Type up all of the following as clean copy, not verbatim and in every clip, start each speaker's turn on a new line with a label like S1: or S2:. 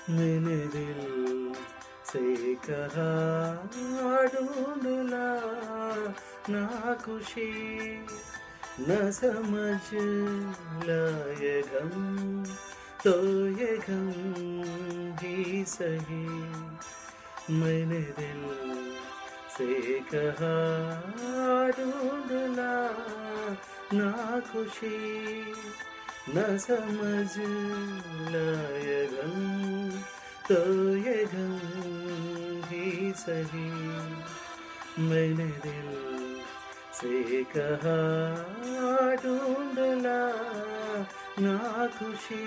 S1: मैंने दिल से कहा ढूंढ ला ना खुशी न समझ लाए गम तो ये गम ही सही। मैंने दिल से कहा ढूंढ ला ना खुशी न समझ लाए गम तो ये गम ही सही। मैंने दिल से कहा ढूंढ ला ना खुशी।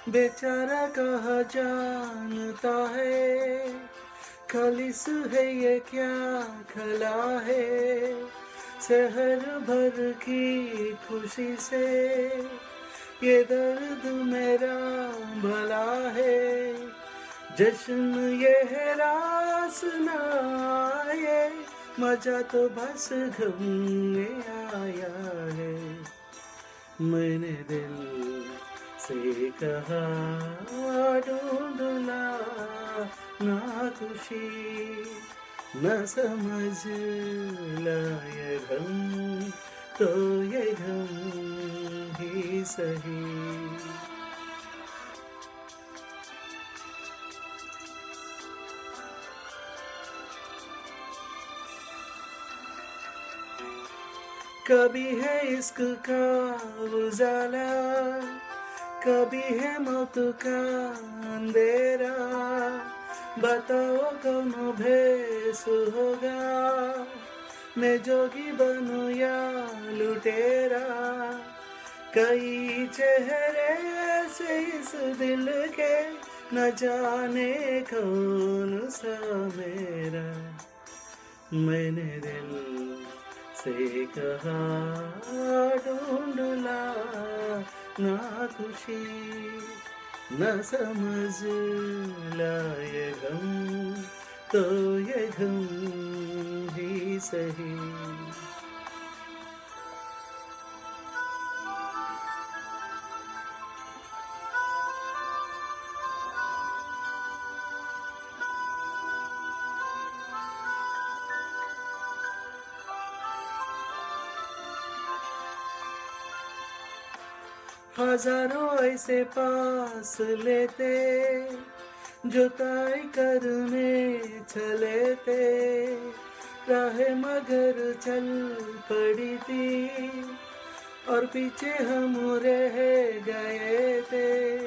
S1: बेचारा कहा जानता है खलिस है ये क्या खला है। शहर भर की खुशी से ये दर्द मेरा भला है। जश्न ये है रास ना ये मजा तो बस गम में आया है। मैंने दिल से कहा ढूंढ ला ना खुशी न समझ लाए गम तो ये गम ही सही। कभी है इश्क का उजाला कभी है मौत का अंधेरा। बताओ कौन भेस होगा मैं जोगी बनूं या लुटेरा। कई चेहरे से इस दिल के न जाने कौन सा मेरा। मैंने दिल से कहा ढूंढ ला ना खुशी न समझ लाए गम तो ये गम ही सही। हजारों ऐसे पास लेते जो तय करने चले थे। राह मगर चल पड़ी थी और पीछे हम रह गए थे।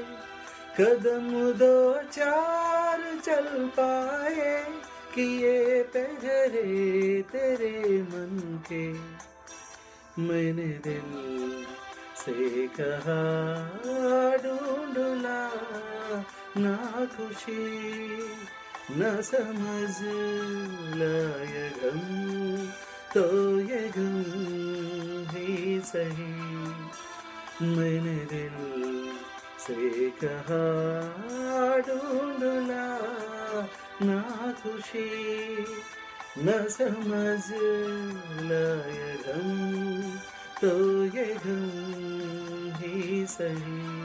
S1: कदम दो चार चल पाए कि ये पहरे तेरे मन के। मैंने दिल से कहा ढूंढ ला ना खुशी न समझ लाए गम तो ये गम ही सही। मैंने दिल से कहा ढूंढ ला ना खुशी न समझ लाए गम तो ये गम ही सही।